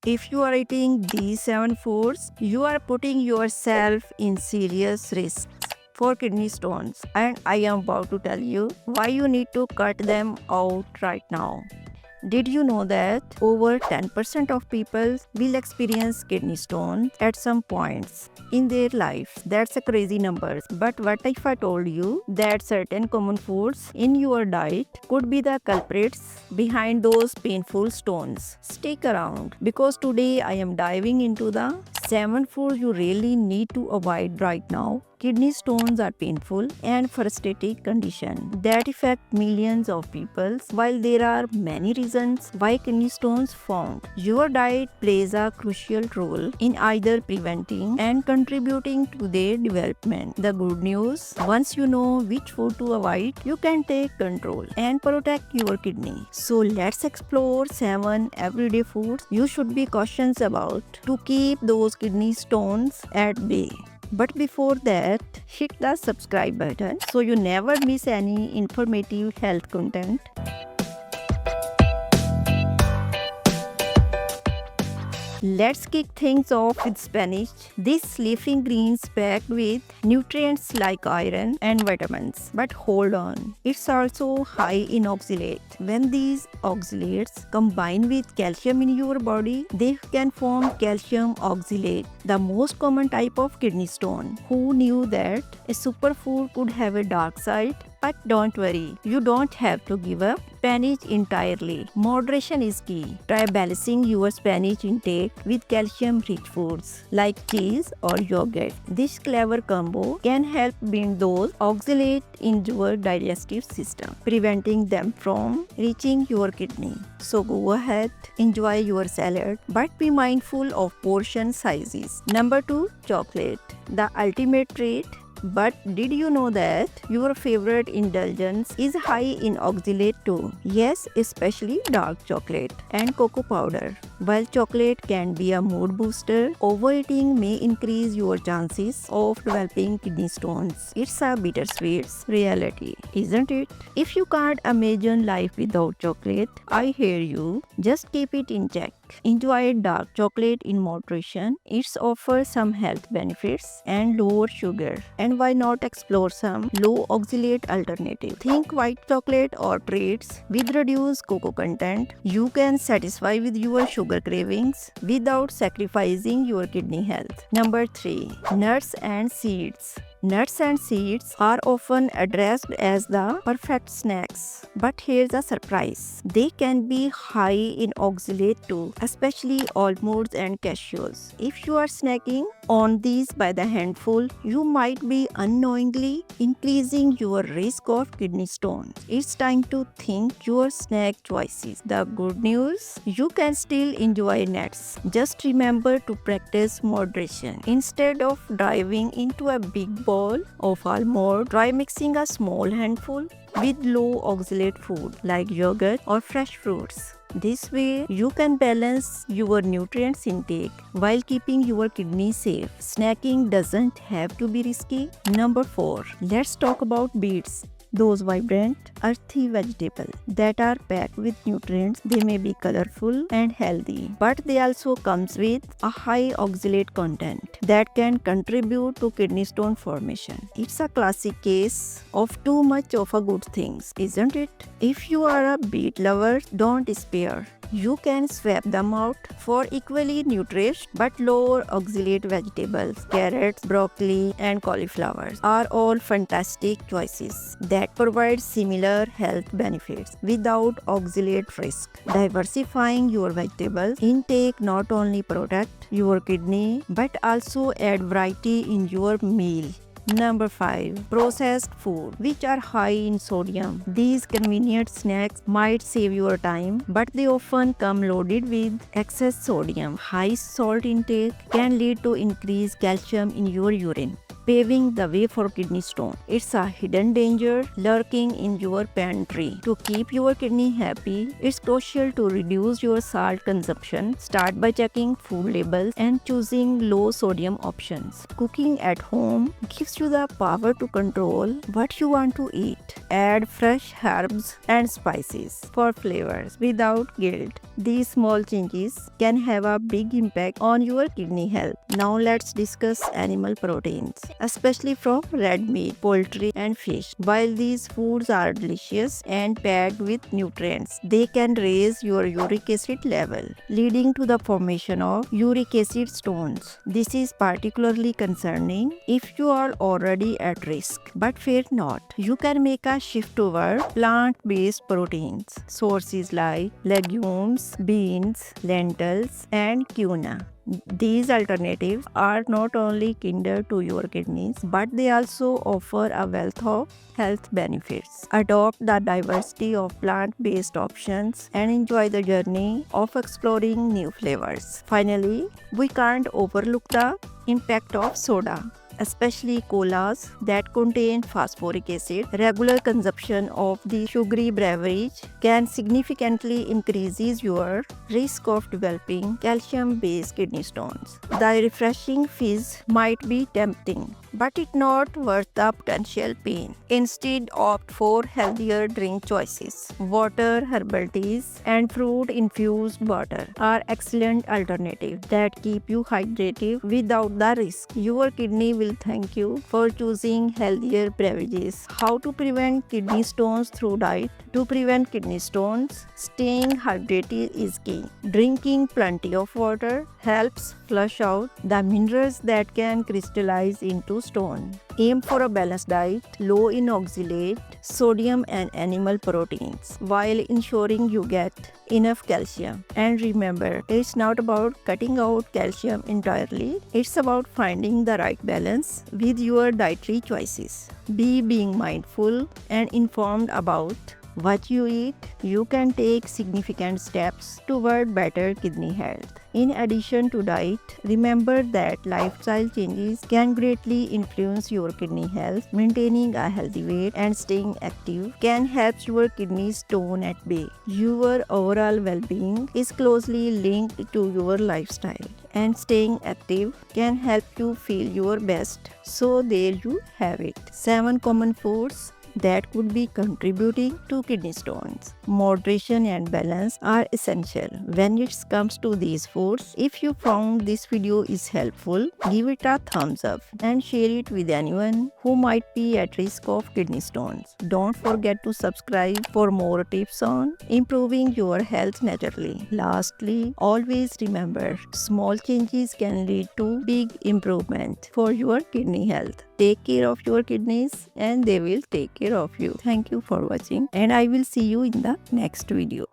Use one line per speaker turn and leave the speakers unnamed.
If you are eating these 7 foods, you are putting yourself in serious risk for kidney stones, and I am about to tell you why you need to cut them out right now. Did you know that over 10% of people will experience kidney stones at some points in their life? That's a crazy number. But what if I told you that certain common foods in your diet could be the culprits behind those painful stones? Stick around because today I am diving into the 7 foods you really need to avoid right now. Kidney stones are painful and frustrating condition that affect millions of people. While there are many reasons why kidney stones form, your diet plays a crucial role in either preventing and contributing to their development. The good news, once you know which food to avoid, you can take control and protect your kidney. So let's explore 7 everyday foods you should be cautious about to keep those kidney stones at bay. But before that, hit the subscribe button so you never miss any informative health content. Let's kick things off with spinach. This leafy green is packed with nutrients like iron and vitamins. But hold on, it's also high in oxalate. When these oxalates combine with calcium in your body, they can form calcium oxalate, the most common type of kidney stone. Who knew that a superfood could have a dark side? But don't worry, you don't have to give up spinach entirely. Moderation is key. Try balancing your spinach intake with calcium-rich foods like cheese or yogurt. This clever combo can help bind those oxalates in your digestive system, preventing them from reaching your kidney. So go ahead, enjoy your salad, but be mindful of portion sizes. Number 2, chocolate, the ultimate treat. But did you know that your favorite indulgence is high in oxalate too? Yes, especially dark chocolate and cocoa powder. While chocolate can be a mood booster, overeating may increase your chances of developing kidney stones. It's a bittersweet reality, isn't it? If you can't imagine life without chocolate, I hear you. Just keep it in check. Enjoy dark chocolate in moderation. It offers some health benefits and lower sugar. And why not explore some low oxalate alternative? Think white chocolate or treats with reduced cocoa content. You can satisfy with your sugar cravings without sacrificing your kidney health. Number 3, nuts and seeds. Nuts and seeds are often addressed as the perfect snacks. But here's a surprise. They can be high in oxalate too, especially almonds and cashews. If you are snacking on these by the handful, you might be unknowingly increasing your risk of kidney stones. It's time to think your snack choices. The good news, you can still enjoy nuts. Just remember to practice moderation. Instead of diving into a big bowl of almond, try mixing a small handful with low oxalate food like yogurt or fresh fruits. This way, you can balance your nutrients intake while keeping your kidney safe. Snacking doesn't have to be risky. Number 4, let's talk about beets. Those vibrant, earthy vegetables that are packed with nutrients. They may be colorful and healthy, but they also comes with a high oxalate content that can contribute to kidney stone formation. It's a classic case of too much of a good things, isn't it? If you are a beet lover, don't despair. You can swap them out for equally nutritious but lower oxalate vegetables. Carrots, broccoli, and cauliflowers are all fantastic choices that provide similar health benefits without oxalate risk. Diversifying your vegetable intake not only protect your kidney but also add variety in your meal. Number 5, processed food, which are high in sodium. These convenient snacks might save your time, but they often come loaded with excess sodium. High salt intake can lead to increased calcium in your urine, paving the way for kidney stone. It's a hidden danger lurking in your pantry. To keep your kidney happy, it's crucial to reduce your salt consumption. Start by checking food labels and choosing low sodium options. Cooking at home gives you the power to control what you want to eat. Add fresh herbs and spices for flavors without guilt. These small changes can have a big impact on your kidney health. Now let's discuss animal proteins, especially from red meat, poultry and fish. While these foods are delicious and packed with nutrients, they can raise your uric acid level, leading to the formation of uric acid stones. This is particularly concerning if you are already at risk. But fear not, you can make a shift toward plant-based proteins. Sources like legumes, beans, lentils, and quinoa. These alternatives are not only kinder to your kidneys, but they also offer a wealth of health benefits. Adopt the diversity of plant-based options and enjoy the journey of exploring new flavors. Finally, we can't overlook the impact of soda, especially colas that contain phosphoric acid. Regular consumption of the sugary beverage can significantly increase your risk of developing calcium-based kidney stones. The refreshing fizz might be tempting, but it's not worth the potential pain. Instead, opt for healthier drink choices. Water, herbal teas, and fruit-infused water are excellent alternatives that keep you hydrated without the risk. Your kidney will thank you for choosing healthier beverages. How to prevent kidney stones through diet? To prevent kidney stones, staying hydrated is key. Drinking plenty of water helps flush out the minerals that can crystallize into stone. Aim for a balanced diet, low in oxalate, sodium and animal proteins, while ensuring you get enough calcium. And remember, it's not about cutting out calcium entirely, it's about finding the right balance with your dietary choices. Being mindful and informed about what you eat, you can take significant steps toward better kidney health. In addition to diet, remember that lifestyle changes can greatly influence your kidney health. Maintaining a healthy weight and staying active can help your kidney stone at bay. Your overall well-being is closely linked to your lifestyle, and staying active can help you feel your best. So there you have it. 7 common foods that could be contributing to kidney stones. Moderation and balance are essential when it comes to these foods. If you found this video is helpful, give it a thumbs up and share it with anyone who might be at risk of kidney stones. Don't forget to subscribe for more tips on improving your health naturally. Lastly, always remember, small changes can lead to big improvement for your kidney health. Take care of your kidneys and they will take care of you. Thank you for watching and I will see you in the next video.